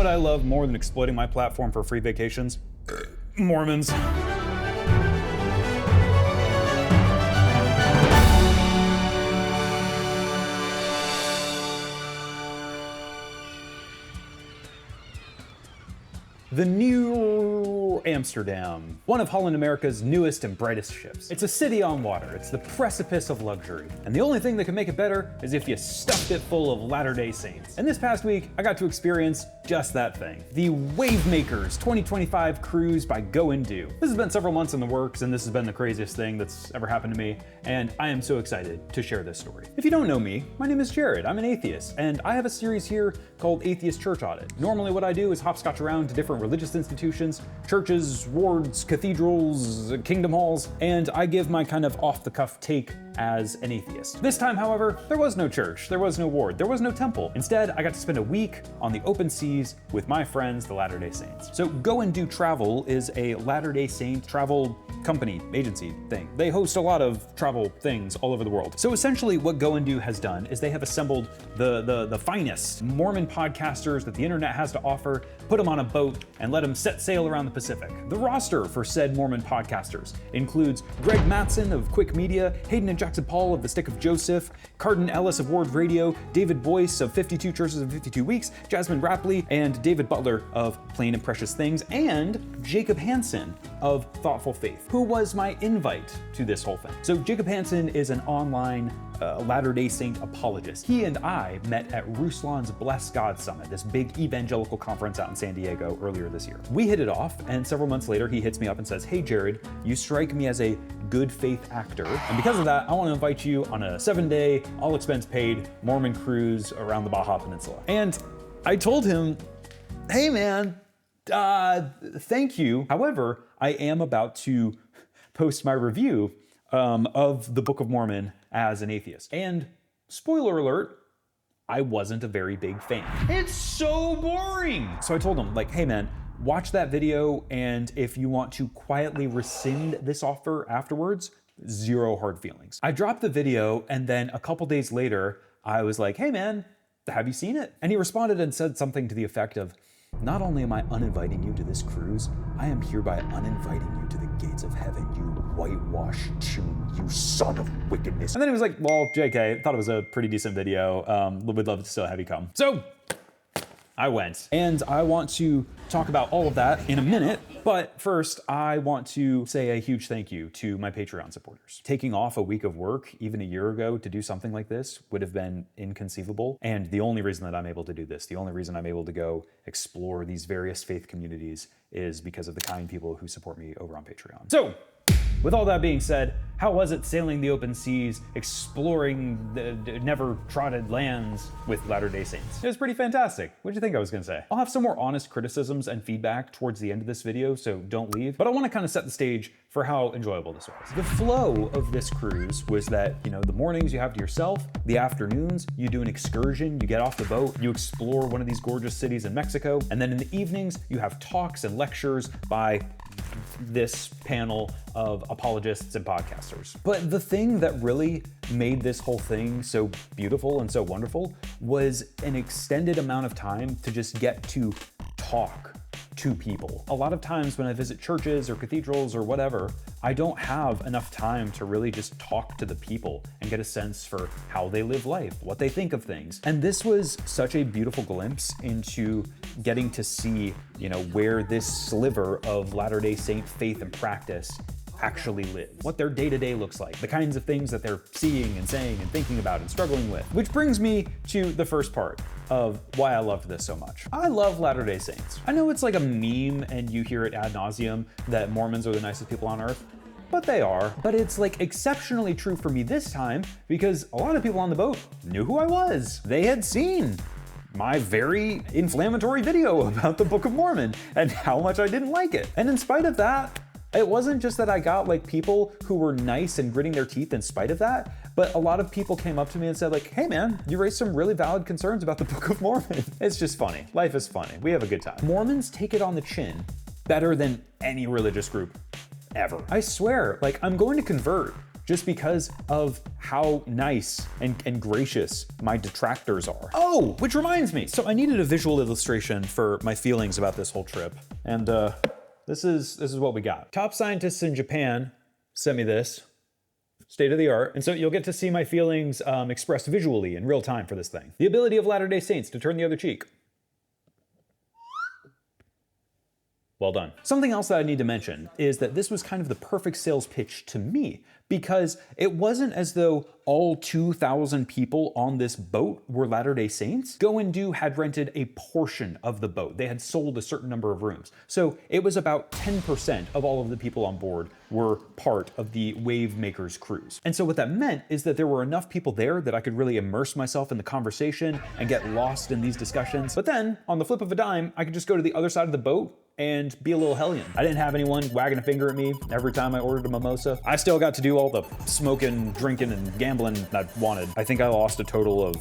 what I love more than exploiting my platform for free vacations? Mormons. The New Amsterdam, one of Holland America's newest and brightest ships. It's a city on water. It's the precipice of luxury. And the only thing that can make it better is if you stuffed it full of Latter-day Saints. And this past week, I got to experience just that thing. The Wavemakers 2025 cruise by Go and Do. This has been several months in the works, and this has been the craziest thing that's ever happened to me, and I am so excited to share this story. If you don't know me, my name is Jared. I'm an atheist, and I have a series here called Atheist Church Audit. Normally what I do is hopscotch around to different religious institutions, churches, wards, cathedrals, kingdom halls, and I give my kind of off-the-cuff take as an atheist. This time, however, there was no church, there was no ward, there was no temple. Instead, I got to spend a week on the open seas with my friends, the Latter-day Saints. So Go and Do Travel is a Latter-day Saint travel company, agency thing. They host a lot of travel things all over the world. So essentially what Go and Do has done is they have assembled the finest Mormon podcasters that the internet has to offer, put them on a boat, and let them set sail around the Pacific. The roster for said Mormon podcasters includes Greg Mattson of Quick Media, Hayden and Jackson Paul of The Stick of Joseph, Cardin Ellis of Ward Radio, David Boyce of 52 Churches in 52 Weeks, Jasmine Rapley, and David Butler of Plain and Precious Things, and Jacob Hansen of Thoughtful Faith, who was my invite to this whole thing. So Jacob Hansen is an online Latter-day Saint apologist. He and I met at Ruslan's Bless God Summit, this big evangelical conference out in San Diego earlier this year. We hit it off, and several months later, he hits me up and says, "Hey Jared, you strike me as a good faith actor, and because of that, I want to invite you on a 7-day, all expense paid Mormon cruise around the Baja Peninsula." And I told him, "Hey man, thank you. However, I am about to post my review of the Book of Mormon as an atheist. And spoiler alert, I wasn't a very big fan. It's so boring." So I told him, like, "Hey man, watch that video, and if you want to quietly rescind this offer afterwards, zero hard feelings." I dropped the video, and then a couple days later, I was like, "Hey man, have you seen it?" And he responded and said something to the effect of, "Not only am I uninviting you to this cruise, I am hereby uninviting you to the gates of heaven, you whitewashed tomb, you son of wickedness." And then he was like, "Well, JK, thought it was a pretty decent video. We'd love to still have you come." So I went, and I want to talk about all of that in a minute, but first I want to say a huge thank you to my Patreon supporters. Taking off a week of work even a year ago to do something like this would have been inconceivable, and the only reason that I'm able to do this, the only reason I'm able to go explore these various faith communities is because of the kind people who support me over on Patreon. So, with all that being said, how was it sailing the open seas, exploring the never-trodden lands with Latter-day Saints? It was pretty fantastic. What did you think I was gonna say? I'll have some more honest criticisms and feedback towards the end of this video, so don't leave. But I wanna kind of set the stage for how enjoyable this was. The flow of this cruise was that, you know, the mornings you have to yourself, the afternoons you do an excursion, you get off the boat, you explore one of these gorgeous cities in Mexico, and then in the evenings you have talks and lectures by this panel of apologists and podcasters. But the thing that really made this whole thing so beautiful and so wonderful was an extended amount of time to just get to talk to people. A lot of times when I visit churches or cathedrals or whatever, I don't have enough time to really just talk to the people and get a sense for how they live life, what they think of things. And this was such a beautiful glimpse into getting to see, you know, where this sliver of Latter-day Saint faith and practice actually live, what their day-to-day looks like, the kinds of things that they're seeing and saying and thinking about and struggling with. Which brings me to the first part of why I loved this so much. I love Latter-day Saints. I know it's like a meme and you hear it ad nauseum that Mormons are the nicest people on earth, but they are. But it's like exceptionally true for me this time because a lot of people on the boat knew who I was. They had seen my very inflammatory video about the Book of Mormon and how much I didn't like it. And in spite of that, it wasn't just that I got like people who were nice and gritting their teeth in spite of that, but a lot of people came up to me and said like, "Hey man, you raised some really valid concerns about the Book of Mormon." It's just funny. Life is funny. We have a good time. Mormons take it on the chin better than any religious group ever. I swear, like I'm going to convert just because of how nice and gracious my detractors are. Oh, which reminds me. So I needed a visual illustration for my feelings about this whole trip. And this is what we got. Top scientists in Japan sent me this. State of the art. And so you'll get to see my feelings expressed visually in real time for this thing. The ability of Latter-day Saints to turn the other cheek. Well done. Something else that I need to mention is that this was kind of the perfect sales pitch to me, because it wasn't as though all 2,000 people on this boat were Latter-day Saints. Go and Do had rented a portion of the boat. They had sold a certain number of rooms. So it was about 10% of all of the people on board were part of the Wave Makers cruise. And so what that meant is that there were enough people there that I could really immerse myself in the conversation and get lost in these discussions. But then, on the flip of a dime, I could just go to the other side of the boat and be a little hellion. I didn't have anyone wagging a finger at me every time I ordered a mimosa. I still got to do all the smoking, drinking, and gambling I wanted. I think I lost a total of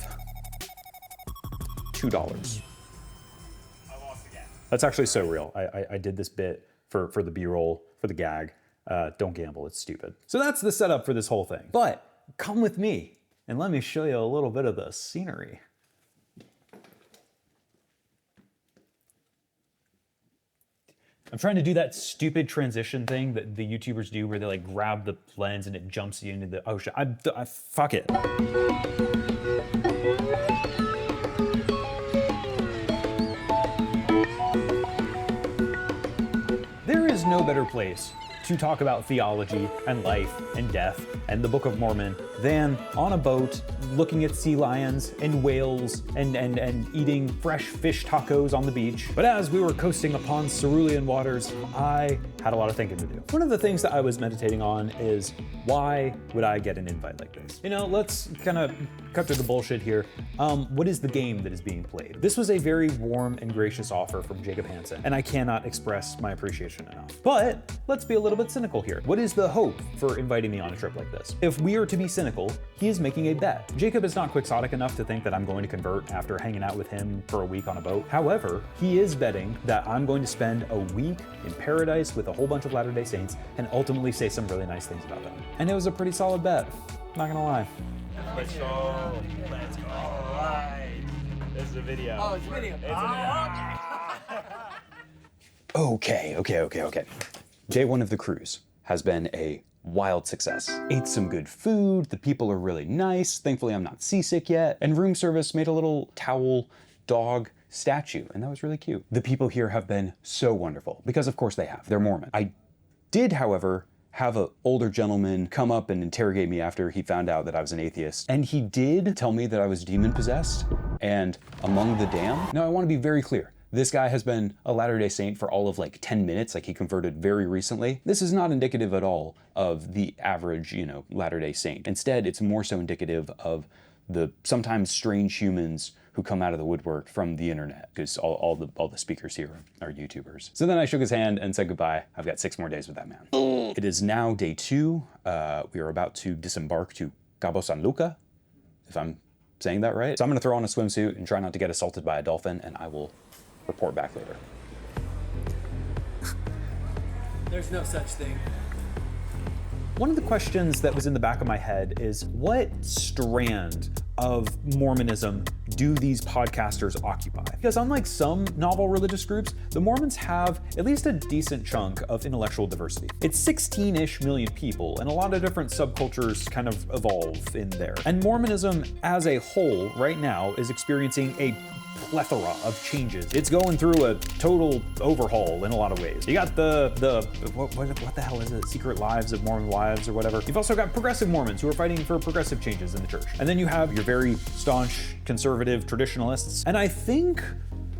$2. I lost again. That's actually so real. I did this bit for the B-roll, for the gag. Don't gamble, it's stupid. So that's the setup for this whole thing. But come with me and let me show you a little bit of the scenery. I'm trying to do that stupid transition thing that the YouTubers do where they like grab the lens and it jumps you into the ocean. I fuck it. There is no better place to talk about theology and life and death and the Book of Mormon than on a boat looking at sea lions and whales and eating fresh fish tacos on the beach. But as we were coasting upon cerulean waters, I had a lot of thinking to do. One of the things that I was meditating on is, why would I get an invite like this? You know, let's kind of cut through the bullshit here. What is the game that is being played? This was a very warm and gracious offer from Jacob Hansen, and I cannot express my appreciation enough. But let's be a little bit cynical here. What is the hope for inviting me on a trip like this? If we are to be cynical, he is making a bet. Jacob is not quixotic enough to think that I'm going to convert after hanging out with him for a week on a boat. However, he is betting that I'm going to spend a week in paradise with a whole bunch of Latter-day Saints and ultimately say some really nice things about them. And it was a pretty solid bet, not gonna lie. Let's go. Let's go. All right. This is a video. Oh, it's a video. It's a video. Okay. Day one of the cruise has been a wild success. Ate some good food, the people are really nice, thankfully I'm not seasick yet, and room service made a little towel dog statue, and that was really cute. The people here have been so wonderful, because of course they have, they're Mormon. I did, however, have an older gentleman come up and interrogate me after he found out that I was an atheist. And he did tell me that I was demon possessed and among the damned. Now I want to be very clear. This guy has been a Latter-day Saint for all of like 10 minutes, like he converted very recently. This is not indicative at all of the average, Latter-day Saint. Instead, it's more so indicative of the sometimes strange humans who come out of the woodwork from the internet, because all the speakers here are YouTubers. So then I shook his hand and said goodbye. I've got 6 more days with that man. It is now day 2. We are about to disembark to Cabo San Lucas, if I'm saying that right. So I'm gonna throw on a swimsuit and try not to get assaulted by a dolphin, and I will report back later. There's no such thing. One of the questions that was in the back of my head is, what strand of Mormonism do these podcasters occupy? Because unlike some novel religious groups, the Mormons have at least a decent chunk of intellectual diversity. It's 16-ish million people, and a lot of different subcultures kind of evolve in there. And Mormonism as a whole right now is experiencing a plethora of changes. It's going through a total overhaul in a lot of ways. You got what the hell is it? Secret Lives of Mormon Wives or whatever. You've also got progressive Mormons who are fighting for progressive changes in the church. And then you have your very staunch conservative traditionalists. And I think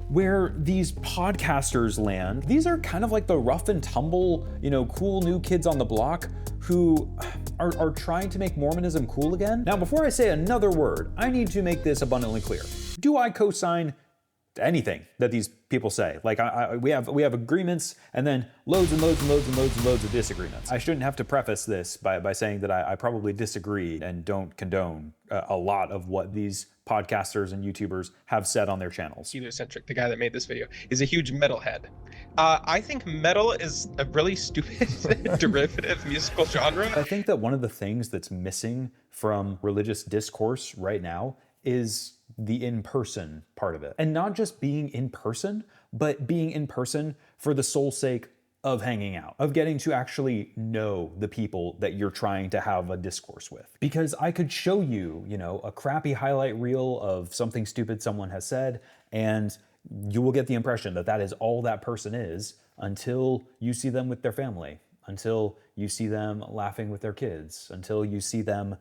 where these podcasters land, these are kind of like the rough and tumble, cool new kids on the block who are trying to make Mormonism cool again. Now, before I say another word, I need to make this abundantly clear. Do I co-sign anything that these people say. Like we have agreements and then loads and loads and loads and loads and loads of disagreements. I shouldn't have to preface this by saying that I probably disagree and don't condone a lot of what these podcasters and YouTubers have said on their channels. Heliocentric, the guy that made this video, is a huge metalhead. I think metal is a really stupid derivative musical genre. I think that one of the things that's missing from religious discourse right now is the in-person part of it. And not just being in person, but being in person for the sole sake of hanging out, of getting to actually know the people that you're trying to have a discourse with. Because I could show you, a crappy highlight reel of something stupid someone has said, and you will get the impression that that is all that person is until you see them with their family, until you see them laughing with their kids, until you see them,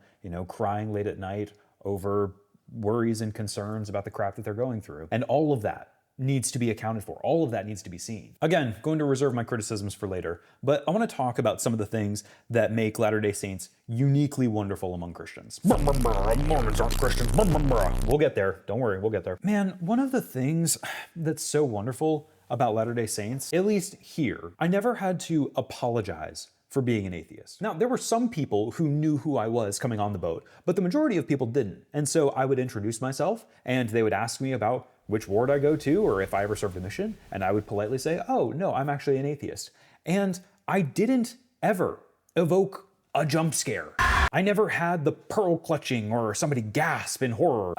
crying late at night over worries and concerns about the crap that they're going through. And all of that needs to be accounted for. All of that needs to be seen. Again, going to reserve my criticisms for later, but I want to talk about some of the things that make Latter-day Saints uniquely wonderful among Christians. Mormons aren't Christians. We'll get there. Don't worry, we'll get there. Man, one of the things that's so wonderful about Latter-day Saints, at least here, I never had to apologize for being an atheist. Now, there were some people who knew who I was coming on the boat, but the majority of people didn't. And so I would introduce myself and they would ask me about which ward I go to or if I ever served a mission. And I would politely say, oh, no, I'm actually an atheist. And I didn't ever evoke a jump scare. I never had the pearl clutching or somebody gasp in horror.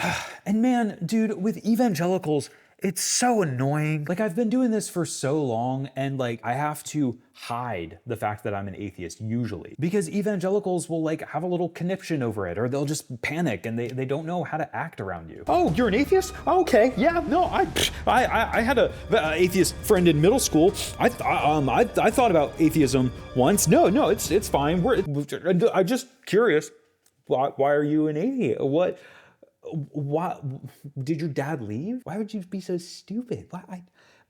And man, dude, with evangelicals, it's so annoying. Like, I've been doing this for so long and like I have to hide the fact that I'm an atheist usually because evangelicals will like have a little conniption over it or they'll just panic and they don't know how to act around you. Oh, you're an atheist? Okay, yeah, no, I had a atheist friend in middle school. I thought about atheism once. No, it's fine. I'm just curious. Why are you an atheist? Why did your dad leave? Why would you be so stupid?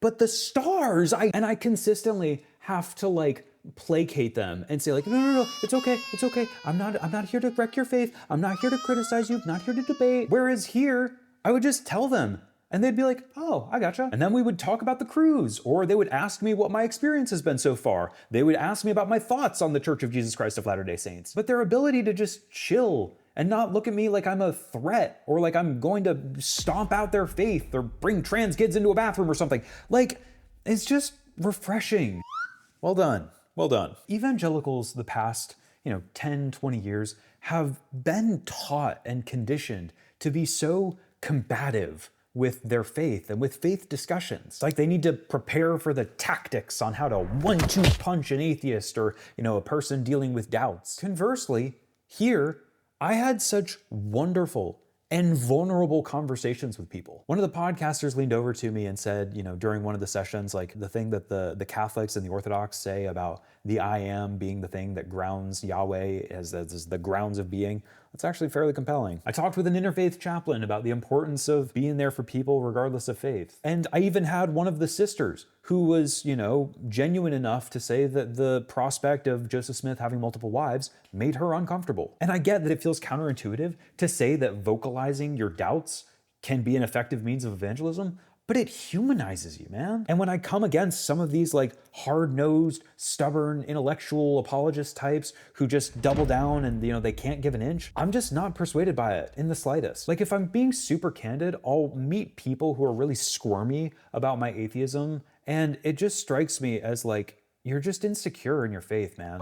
But the stars, I consistently have to like placate them and say like, no, it's okay. I'm not here to wreck your faith. I'm not here to criticize you. I'm not here to debate. Whereas here, I would just tell them and they'd be like, oh, I gotcha. And then we would talk about the cruise, or they would ask me what my experience has been so far. They would ask me about my thoughts on the Church of Jesus Christ of Latter-day Saints. But their ability to just chill and not look at me like I'm a threat or like I'm going to stomp out their faith or bring trans kids into a bathroom or something. Like, it's just refreshing. Well done. Well done. Evangelicals the past, 10, 20 years have been taught and conditioned to be so combative with their faith and with faith discussions. Like they need to prepare for the tactics on how to 1-2 punch an atheist or, a person dealing with doubts. Conversely, here, I had such wonderful and vulnerable conversations with people. One of the podcasters leaned over to me and said, during one of the sessions, like the thing that the Catholics and the Orthodox say about the I am being the thing that grounds Yahweh as the grounds of being, that's actually fairly compelling. I talked with an interfaith chaplain about the importance of being there for people regardless of faith. And I even had one of the sisters who was, genuine enough to say that the prospect of Joseph Smith having multiple wives made her uncomfortable. And I get that it feels counterintuitive to say that vocalizing your doubts can be an effective means of evangelism, but it humanizes you, man. And when I come against some of these like hard-nosed, stubborn, intellectual apologist types who just double down and they can't give an inch, I'm just not persuaded by it in the slightest. Like if I'm being super candid, I'll meet people who are really squirmy about my atheism, and it just strikes me as like, you're just insecure in your faith, man.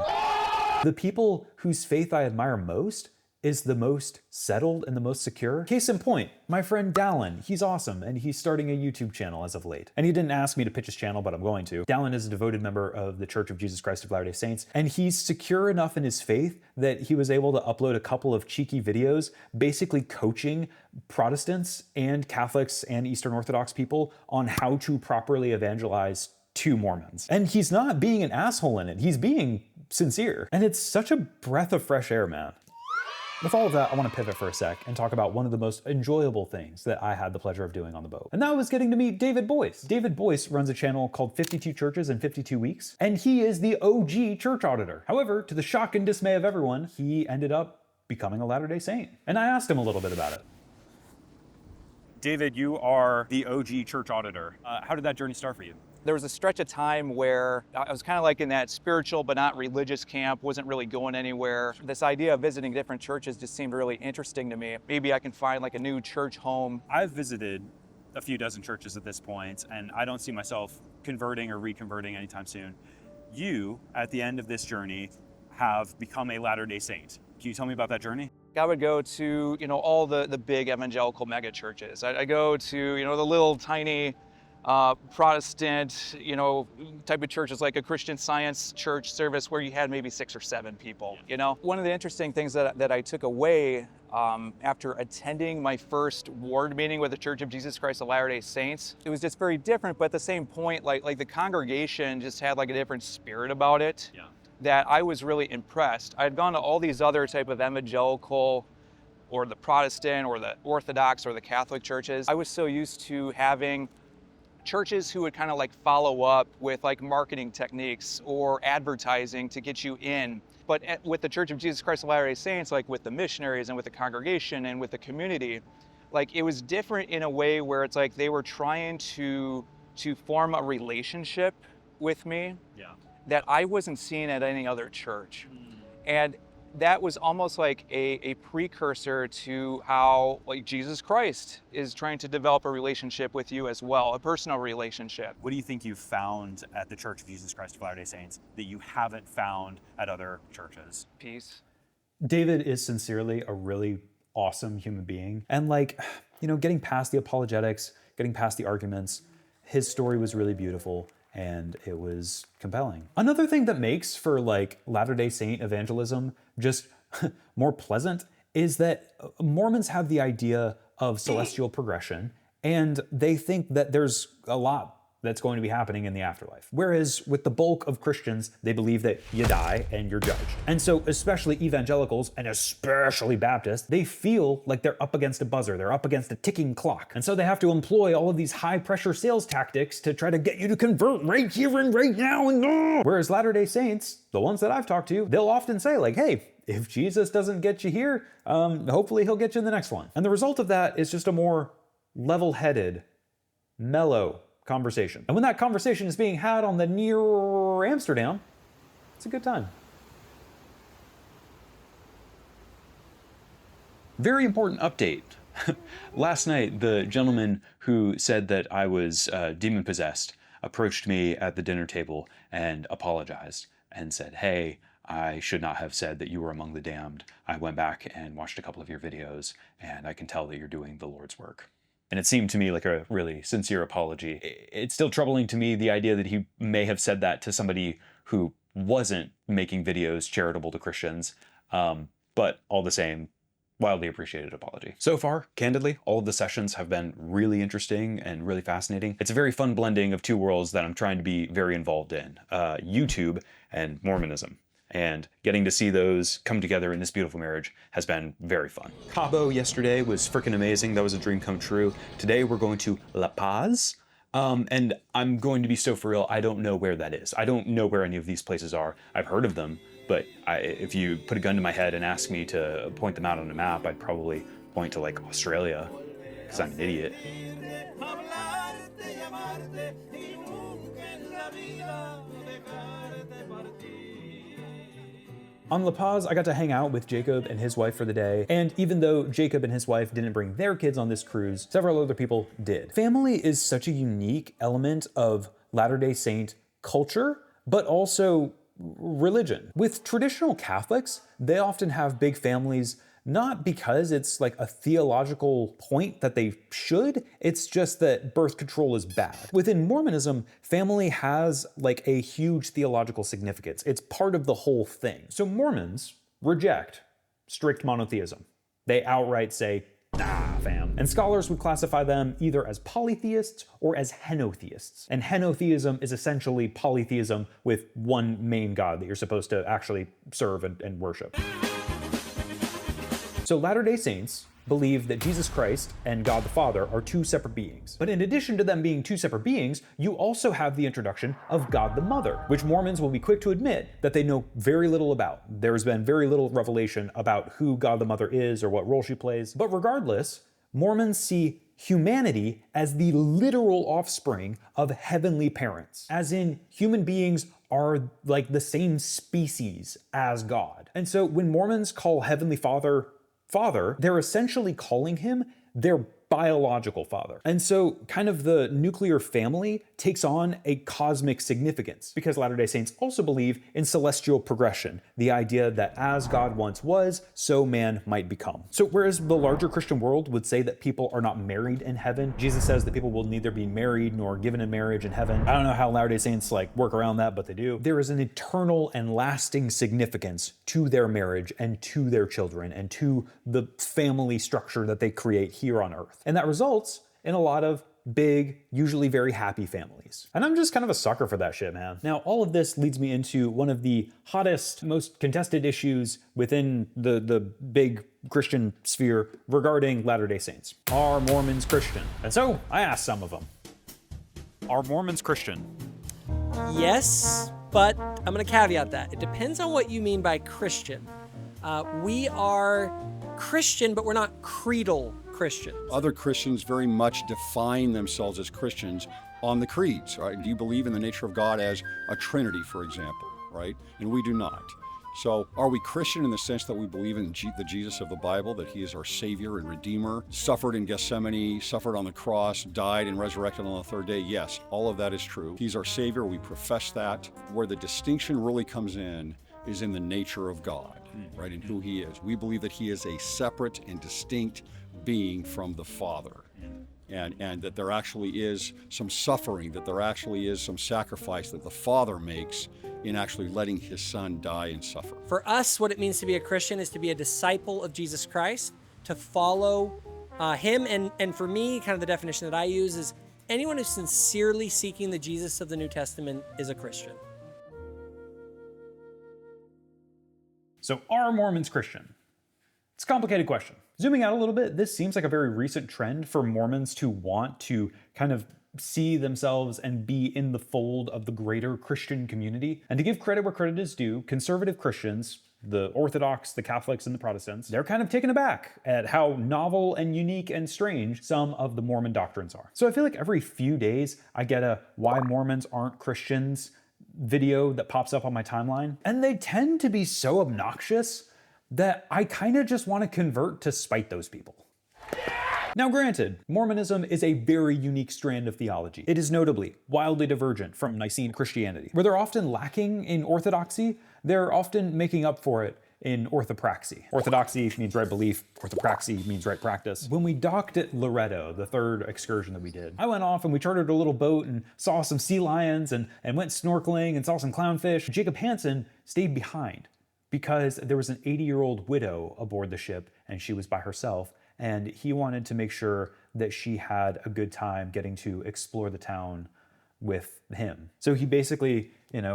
The people whose faith I admire most is the most settled and the most secure. Case in point, my friend Dallin, he's awesome, and he's starting a YouTube channel as of late. And he didn't ask me to pitch his channel, but I'm going to. Dallin is a devoted member of the Church of Jesus Christ of Latter-day Saints, and he's secure enough in his faith that he was able to upload a couple of cheeky videos, basically coaching Protestants and Catholics and Eastern Orthodox people on how to properly evangelize to Mormons. And he's not being an asshole in it, he's being sincere. And it's such a breath of fresh air, man. With all of that, I want to pivot for a sec and talk about one of the most enjoyable things that I had the pleasure of doing on the boat. And that was getting to meet David Boyce. David Boyce runs a channel called 52 Churches in 52 Weeks, and he is the OG church auditor. However, to the shock and dismay of everyone, he ended up becoming a Latter-day Saint. And I asked him a little bit about it. David, you are the OG church auditor. How did that journey start for you? There was a stretch of time where I was kind of like in that spiritual but not religious camp, wasn't really going anywhere. This idea of visiting different churches just seemed really interesting to me. Maybe I can find like a new church home. I've visited a few dozen churches at this point, and I don't see myself converting or reconverting anytime soon. You, at the end of this journey, have become a Latter-day Saint. Can you tell me about that journey? I would go to, all the big evangelical mega churches. I go to, the little tiny Protestant, type of churches, like a Christian Science church service where you had maybe 6 or 7 people, One of the interesting things that I took away after attending my first ward meeting with the Church of Jesus Christ of Latter-day Saints, it was just very different, but at the same point, like the congregation just had like a different spirit about it. Yeah. That I was really impressed. I had gone to all these other type of evangelical or the Protestant or the Orthodox or the Catholic churches. I was so used to having churches who would kind of like follow up with like marketing techniques or advertising to get you in. But with the Church of Jesus Christ of Latter-day Saints, like with the missionaries and with the congregation and with the community, like it was different in a way where it's like they were trying to form a relationship with me. Yeah. That I wasn't seeing at any other church. And that was almost like a precursor to how like Jesus Christ is trying to develop a relationship with you as well, a personal relationship. What do you think you found at the Church of Jesus Christ of Latter-day Saints that you haven't found at other churches? Peace. David is sincerely a really awesome human being. And getting past the apologetics, getting past the arguments, his story was really beautiful. And it was compelling. Another thing that makes for Latter-day Saint evangelism just more pleasant is that Mormons have the idea of celestial progression, and they think that there's a lot that's going to be happening in the afterlife. Whereas with the bulk of Christians, they believe that you die and you're judged. And so especially evangelicals, and especially Baptists, they feel like they're up against a buzzer, they're up against a ticking clock. And so they have to employ all of these high pressure sales tactics to try to get you to convert right here and right now. Whereas Latter-day Saints, the ones that I've talked to, they'll often say hey, if Jesus doesn't get you here, hopefully he'll get you in the next one. And the result of that is just a more level-headed, mellow conversation. And when that conversation is being had on the near Amsterdam, it's a good time. Very important update. Last night, the gentleman who said that I was demon-possessed approached me at the dinner table and apologized and said, hey, I should not have said that you were among the damned. I went back and watched a couple of your videos, and I can tell that you're doing the Lord's work. And it seemed to me like a really sincere apology. It's still troubling to me, the idea that he may have said that to somebody who wasn't making videos charitable to Christians, but all the same, wildly appreciated apology. So far, candidly, all of the sessions have been really interesting and really fascinating. It's a very fun blending of two worlds that I'm trying to be very involved in, YouTube and Mormonism. And getting to see those come together in this beautiful marriage has been very fun. Cabo yesterday was freaking amazing. That was a dream come true. Today we're going to La Paz. And I'm going to be so for real, I don't know where that is. I don't know where any of these places are. I've heard of them, but if you put a gun to my head and ask me to point them out on a map, I'd probably point to Australia, because I'm an idiot. On La Paz, I got to hang out with Jacob and his wife for the day, and even though Jacob and his wife didn't bring their kids on this cruise, several other people did. Family is such a unique element of Latter-day Saint culture, but also religion. With traditional Catholics, they often have big families, not because it's a theological point that they should, it's just that birth control is bad. Within Mormonism, family has a huge theological significance. It's part of the whole thing. So Mormons reject strict monotheism. They outright say, nah, fam. And scholars would classify them either as polytheists or as henotheists. And henotheism is essentially polytheism with one main god that you're supposed to actually serve and worship. So Latter-day Saints believe that Jesus Christ and God the Father are two separate beings. But in addition to them being two separate beings, you also have the introduction of God the Mother, which Mormons will be quick to admit that they know very little about. There's been very little revelation about who God the Mother is or what role she plays. But regardless, Mormons see humanity as the literal offspring of heavenly parents, as in human beings are like the same species as God. And so when Mormons call Heavenly Father, Father, they're essentially calling him their biological father. And so kind of the nuclear family takes on a cosmic significance because Latter-day Saints also believe in celestial progression, the idea that as God once was, so man might become. So whereas the larger Christian world would say that people are not married in heaven, Jesus says that people will neither be married nor given in marriage in heaven. I don't know how Latter-day Saints like work around that, but they do. There is an eternal and lasting significance to their marriage and to their children and to the family structure that they create here on earth. And that results in a lot of big, usually very happy families. And I'm just kind of a sucker for that shit, man. Now, all of this leads me into one of the hottest, most contested issues within the big Christian sphere regarding Latter-day Saints. Are Mormons Christian? And so I asked some of them. Are Mormons Christian? Yes, but I'm going to caveat that. It depends on what you mean by Christian. We are Christian, but we're not creedal Christians. Other Christians very much define themselves as Christians on the creeds, right? Do you believe in the nature of God as a Trinity, for example, right? And we do not. So are we Christian in the sense that we believe in the Jesus of the Bible, that he is our Savior and Redeemer, suffered in Gethsemane, suffered on the cross, died and resurrected on the third day? Yes, all of that is true. He's our Savior, we profess that. Where the distinction really comes in is in the nature of God, right, and who he is. We believe that he is a separate and distinct being from the Father. And that there actually is some suffering, that there actually is some sacrifice that the Father makes in actually letting his Son die and suffer. For us, what it means to be a Christian is to be a disciple of Jesus Christ, to follow him. And for me, kind of the definition that I use is anyone who's sincerely seeking the Jesus of the New Testament is a Christian. So are Mormons Christian? It's a complicated question. Zooming out a little bit, this seems like a very recent trend for Mormons to want to kind of see themselves and be in the fold of the greater Christian community. And to give credit where credit is due, conservative Christians, the Orthodox, the Catholics, and the Protestants, they're kind of taken aback at how novel and unique and strange some of the Mormon doctrines are. So I feel like every few days I get a "Why Mormons Aren't Christians" video that pops up on my timeline. And they tend to be so obnoxious that I kind of just want to convert to spite those people. Now granted, Mormonism is a very unique strand of theology. It is notably wildly divergent from Nicene Christianity. Where they're often lacking in orthodoxy, they're often making up for it in orthopraxy. Orthodoxy means right belief, orthopraxy means right practice. When we docked at Loretto, the third excursion that we did, I went off and we chartered a little boat and saw some sea lions and went snorkeling and saw some clownfish. Jacob Hansen stayed behind because there was an 80-year-old widow aboard the ship and she was by herself, and he wanted to make sure that she had a good time getting to explore the town with him. So he basically,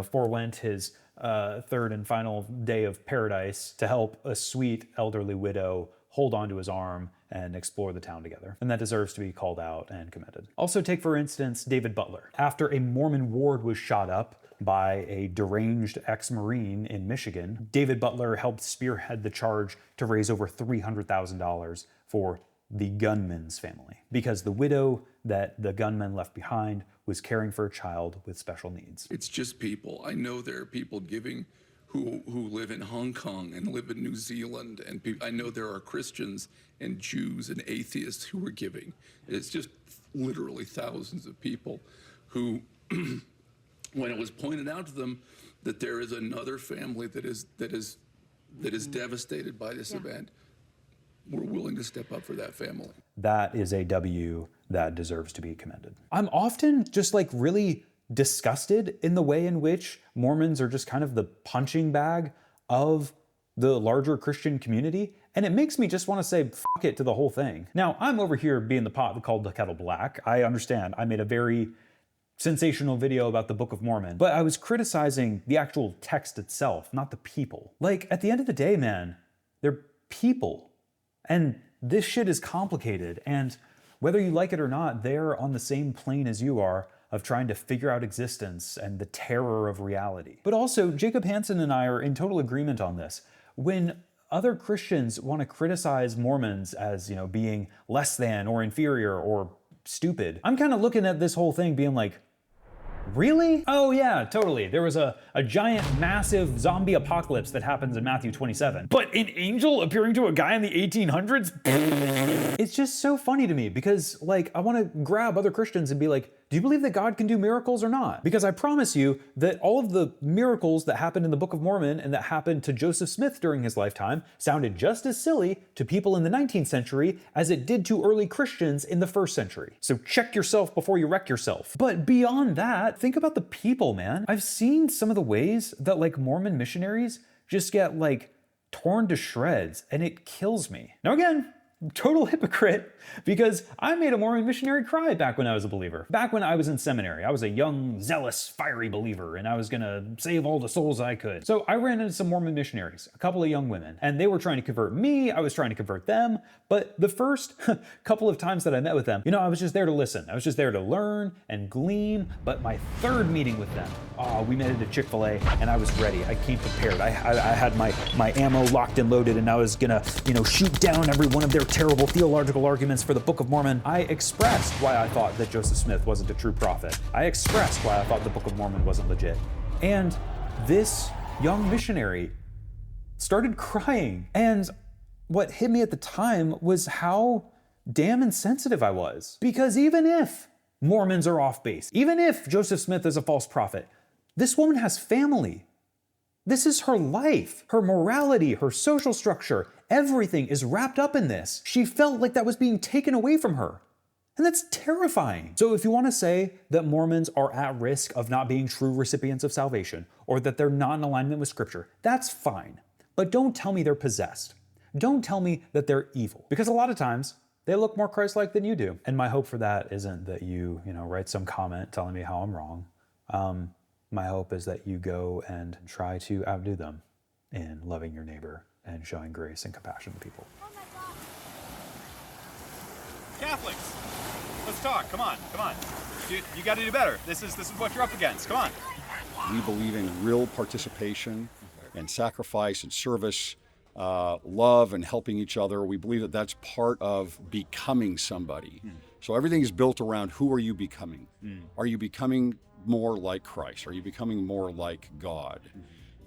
forewent his third and final day of paradise to help a sweet elderly widow hold onto his arm and explore the town together. And that deserves to be called out and commended. Also take, for instance, David Butler. After a Mormon ward was shot up by a deranged ex-Marine in Michigan, David Butler helped spearhead the charge to raise over $300,000 for the gunman's family, because the widow that the gunman left behind was caring for a child with special needs. It's just people. I know there are people giving who live in Hong Kong and live in New Zealand, and I know there are Christians and Jews and atheists who are giving. It's just literally thousands of people who when it was pointed out to them that there is another family that is devastated by this event, we're willing to step up for that family. That is a W that deserves to be commended. I'm often just really disgusted in the way in which Mormons are just kind of the punching bag of the larger Christian community, and it makes me just want to say fuck it to the whole thing. Now, I'm over here being the pot that called the kettle black. I understand. I made a very sensational video about the Book of Mormon, but I was criticizing the actual text itself, not the people. At the end of the day, man, they're people. And this shit is complicated, and whether you like it or not, they're on the same plane as you are of trying to figure out existence and the terror of reality. But also, Jacob Hansen and I are in total agreement on this. When other Christians want to criticize Mormons as, being less than or inferior or stupid, I'm kind of looking at this whole thing being like, really? Oh yeah, totally. There was a giant, massive zombie apocalypse that happens in Matthew 27. But an angel appearing to a guy in the 1800s? It's just so funny to me because, I want to grab other Christians and be like, do you believe that God can do miracles or not? Because I promise you that all of the miracles that happened in the Book of Mormon and that happened to Joseph Smith during his lifetime sounded just as silly to people in the 19th century as it did to early Christians in the 1st century. So check yourself before you wreck yourself. But beyond that, think about the people, man. I've seen some of the ways that Mormon missionaries just get torn to shreds, and it kills me. Now again, total hypocrite, because I made a Mormon missionary cry back when I was a believer. Back when I was in seminary, I was a young, zealous, fiery believer, and I was gonna save all the souls I could. So I ran into some Mormon missionaries, a couple of young women, and they were trying to convert me, I was trying to convert them, but the first couple of times that I met with them, I was just there to listen. I was just there to learn and glean, but my third meeting with them, we met at a Chick-fil-A, and I was ready. I came prepared. I had my ammo locked and loaded, and I was gonna, shoot down every one of their terrible theological arguments for the Book of Mormon. I expressed why I thought that Joseph Smith wasn't a true prophet. I expressed why I thought the Book of Mormon wasn't legit. And this young missionary started crying. And what hit me at the time was how damn insensitive I was. Because even if Mormons are off base, even if Joseph Smith is a false prophet, this woman has family. This is her life, her morality, her social structure. Everything is wrapped up in this. She felt like that was being taken away from her. And that's terrifying. So if you want to say that Mormons are at risk of not being true recipients of salvation, or that they're not in alignment with Scripture, that's fine. But don't tell me they're possessed. Don't tell me that they're evil. Because a lot of times, they look more Christ-like than you do. And my hope for that isn't that you write some comment telling me how I'm wrong. My hope is that you go and try to outdo them in loving your neighbor and showing grace and compassion to people. Catholics, let's talk. Come on. You got to do better. This is what you're up against. Come on. We believe in real participation and sacrifice and service, love and helping each other. We believe that that's part of becoming somebody. So everything is built around who are you becoming? Are you becoming more like Christ? Are you becoming more like God?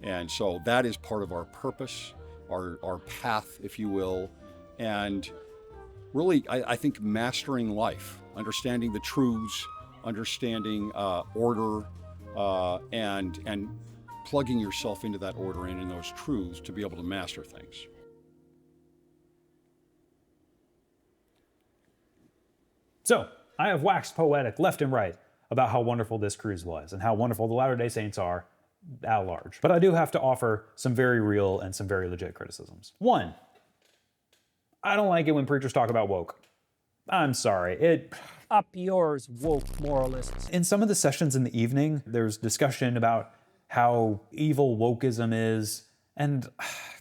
And so that is part of our purpose, our path, if you will. And really, I think mastering life, understanding the truths, understanding order, and plugging yourself into that order and in those truths to be able to master things. So, I have waxed poetic left and right about how wonderful this cruise was and how wonderful the Latter-day Saints are at large. But I do have to offer some very real and some very legit criticisms. One, I don't like it when preachers talk about woke. I'm sorry. Up yours, woke moralists. In some of the sessions in the evening, there's discussion about how evil wokeism is, and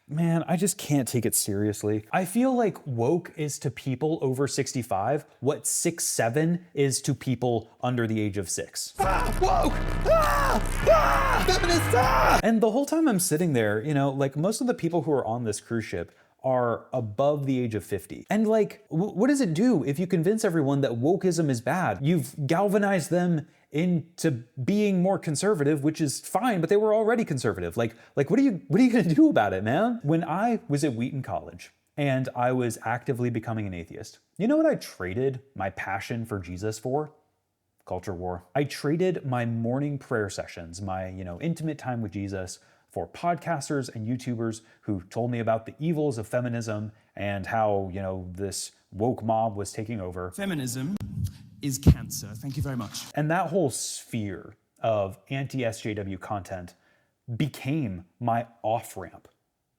man, I just can't take it seriously. I feel like woke is to people over 65 what 6'7" is to people under the age of 6. Woke! Feminist! And the whole time I'm sitting there, most of the people who are on this cruise ship are above the age of 50. And what does it do if you convince everyone that wokeism is bad? You've galvanized them into being more conservative, which is fine, but they were already conservative. What are you gonna do about it, man? When I was at Wheaton College and I was actively becoming an atheist, you know what I traded my passion for Jesus for? Culture war. I traded my morning prayer sessions, my, intimate time with Jesus, for podcasters and YouTubers who told me about the evils of feminism and how, this woke mob was taking over. Feminism is cancer. Thank you very much. And that whole sphere of anti-SJW content became my off-ramp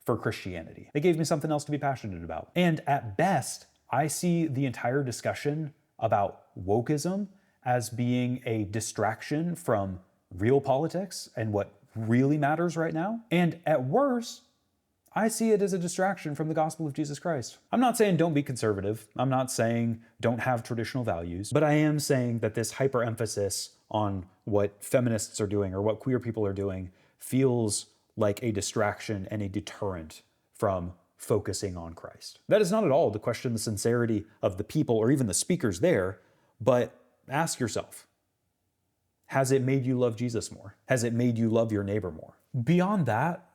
for Christianity. They gave me something else to be passionate about. And at best, I see the entire discussion about wokeism as being a distraction from real politics and what really matters right now. And at worst, I see it as a distraction from the gospel of Jesus Christ. I'm not saying don't be conservative. I'm not saying don't have traditional values, but I am saying that this hyper-emphasis on what feminists are doing or what queer people are doing feels like a distraction and a deterrent from focusing on Christ. That is not at all to question the sincerity of the people or even the speakers there, but ask yourself, has it made you love Jesus more? Has it made you love your neighbor more? Beyond that,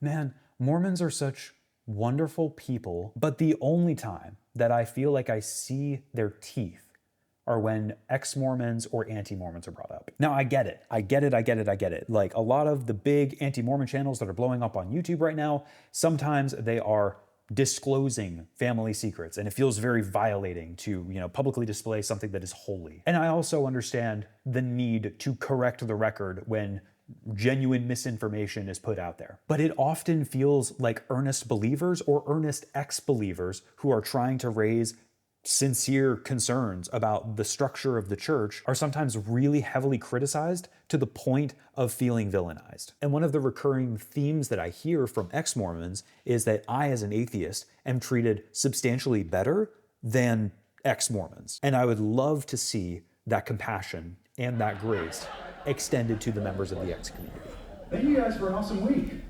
man, Mormons are such wonderful people, but the only time that I feel like I see their teeth are when ex-Mormons or anti-Mormons are brought up. Now, I get it. Like a lot of the big anti-Mormon channels that are blowing up on YouTube right now, sometimes they are disclosing family secrets, and it feels very violating to, publicly display something that is holy. And I also understand the need to correct the record when genuine misinformation is put out there. But it often feels like earnest believers or earnest ex-believers who are trying to raise sincere concerns about the structure of the church are sometimes really heavily criticized to the point of feeling villainized. And one of the recurring themes that I hear from ex-Mormons is that I, as an atheist, am treated substantially better than ex-Mormons. And I would love to see that compassion and that grace extended to the members of the ex community. Thank you guys for an awesome week.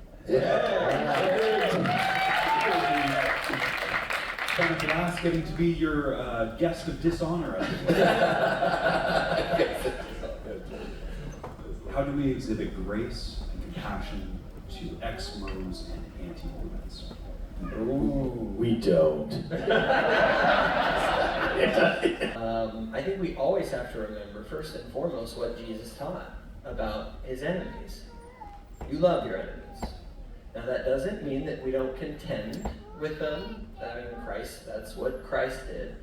Kind of last getting to be your guest of dishonor. How do we exhibit grace and compassion to ex-Mormons and anti-Mormons? Ooh, we don't. I think we always have to remember, first and foremost, what Jesus taught about his enemies. You love your enemies. Now that doesn't mean that we don't contend with them. I mean, that's what Christ did.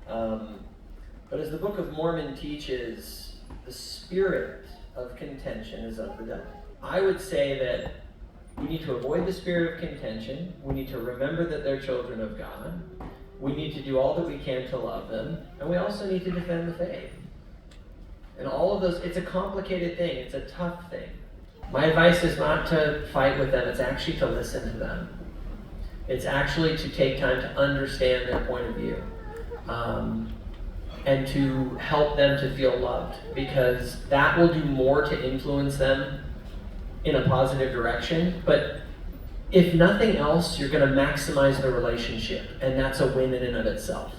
But as the Book of Mormon teaches, the spirit of contention is of the devil. I would say that we need to avoid the spirit of contention. We need to remember that they're children of God. We need to do all that we can to love them. And we also need to defend the faith. And all of those, it's a complicated thing. It's a tough thing. My advice is not to fight with them. It's actually to listen to them. It's actually to take time to understand their point of view. And to help them to feel loved. Because that will do more to influence them in a positive direction. But if nothing else, you're going to maximize the relationship. And that's a win in and of itself.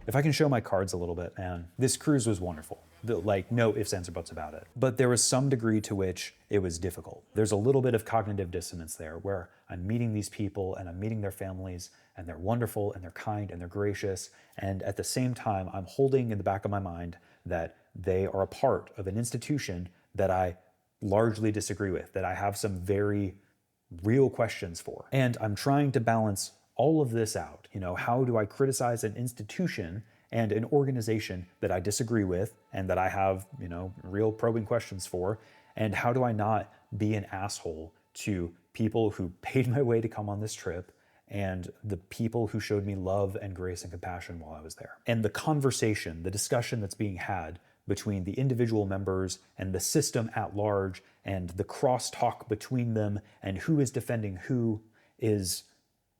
If I can show my cards a little bit, man, this cruise was wonderful. Like, no ifs, ands, or buts about it. But there was some degree to which it was difficult. There's a little bit of cognitive dissonance there where I'm meeting these people and I'm meeting their families and they're wonderful and they're kind and they're gracious. And at the same time, I'm holding in the back of my mind that they are a part of an institution that I largely disagree with, that I have some very real questions for. And I'm trying to balance all of this out. How do I criticize an institution and an organization that I disagree with and that I have, real probing questions for? And how do I not be an asshole to people who paid my way to come on this trip and the people who showed me love and grace and compassion while I was there? And the conversation, the discussion that's being had between the individual members and the system at large and the crosstalk between them and who is defending who is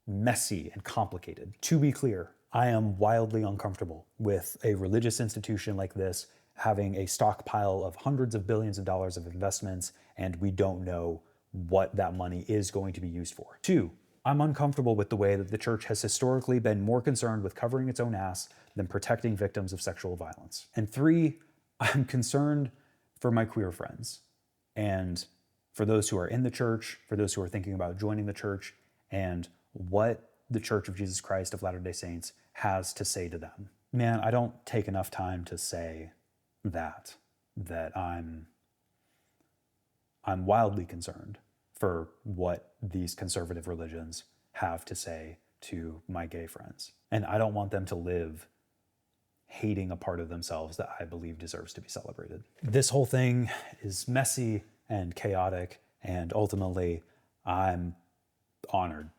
messy and complicated. To be clear, I am wildly uncomfortable with a religious institution like this having a stockpile of hundreds of billions of dollars of investments, and we don't know what that money is going to be used for. 2, I'm uncomfortable with the way that the church has historically been more concerned with covering its own ass than protecting victims of sexual violence. And 3, I'm concerned for my queer friends and for those who are in the church, for those who are thinking about joining the church, and what the Church of Jesus Christ of Latter-day Saints has to say to them. Man, I don't take enough time to say that I'm wildly concerned for what these conservative religions have to say to my gay friends. And I don't want them to live hating a part of themselves that I believe deserves to be celebrated. This whole thing is messy and chaotic, and ultimately, I'm honored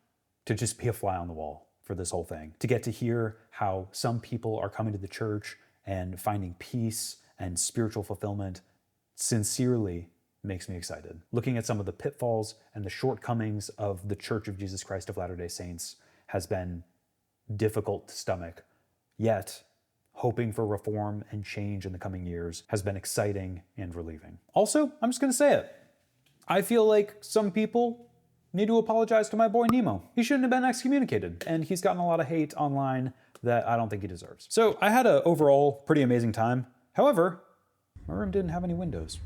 to just be a fly on the wall for this whole thing. To get to hear how some people are coming to the church and finding peace and spiritual fulfillment sincerely makes me excited. Looking at some of the pitfalls and the shortcomings of the Church of Jesus Christ of Latter-day Saints has been difficult to stomach, yet hoping for reform and change in the coming years has been exciting and relieving. Also, I'm just gonna say it. I feel like some people need to apologize to my boy Nemo. He shouldn't have been excommunicated, and he's gotten a lot of hate online that I don't think he deserves. So I had an overall pretty amazing time. However, my room didn't have any windows.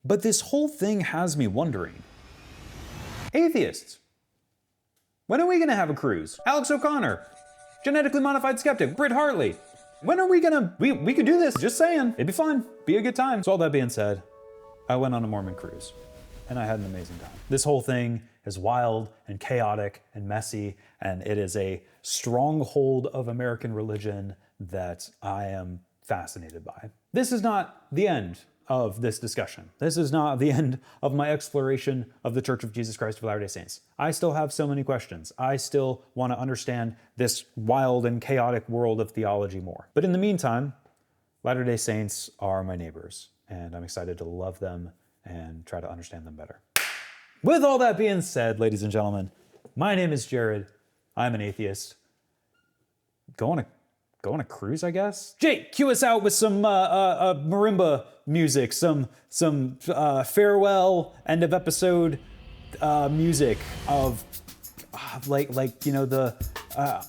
But this whole thing has me wondering, atheists, when are we gonna have a cruise? Alex O'Connor, genetically modified skeptic, Britt Hartley, when are we gonna, we could do this, just saying, it'd be fun, be a good time. So all that being said, I went on a Mormon cruise and I had an amazing time. This whole thing is wild and chaotic and messy, and it is a stronghold of American religion that I am fascinated by. This is not the end of this discussion. This is not the end of my exploration of the Church of Jesus Christ of Latter-day Saints. I still have so many questions. I still want to understand this wild and chaotic world of theology more. But in the meantime, Latter-day Saints are my neighbors, and I'm excited to love them and try to understand them better. With all that being said, ladies and gentlemen, my name is Jared. I'm an atheist. Go on a cruise, I guess? Jake, cue us out with some marimba music, some farewell end of episode music of like you know the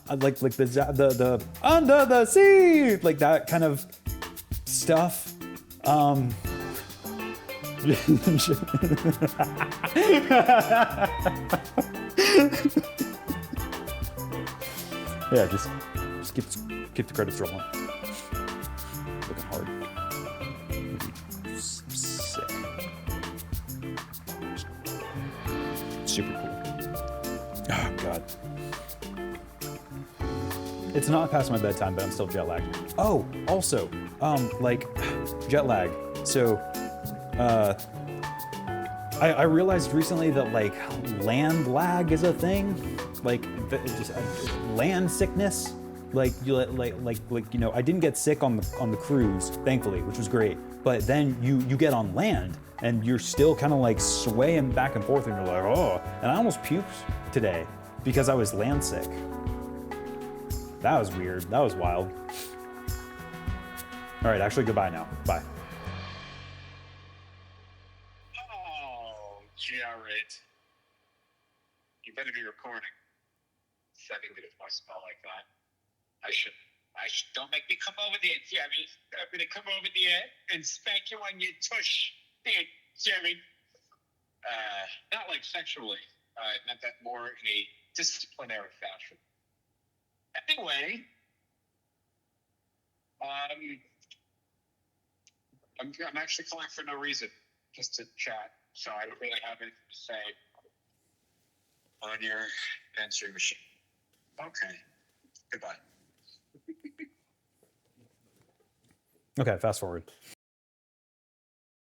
like the under the sea, like that kind of stuff. Yeah, just keep the credits rolling. Looking hard. Sick. Super cool. Oh God. It's not past my bedtime, but I'm still jet lagged. Oh, also, like jet lag. So, I realized recently that like land lag is a thing. Like just land sickness. Like you know, I didn't get sick on the cruise, thankfully, which was great. But then you get on land and you're still kind of like swaying back and forth, and you're like, oh. And I almost puked today because I was land sick. That was weird. That was wild. All right, actually, goodbye now. Bye. Oh, Jared. You better be recording. Sending me if I smell like that. I should, don't make me come over there, Jerry. I'm gonna come over there and spank you on your tush. There, Jerry. Not like sexually. I meant that more in a disciplinary fashion. Anyway, I'm actually calling for no reason, just to chat. So I don't really have anything to say on your answering machine. Okay. Goodbye. Okay, fast forward.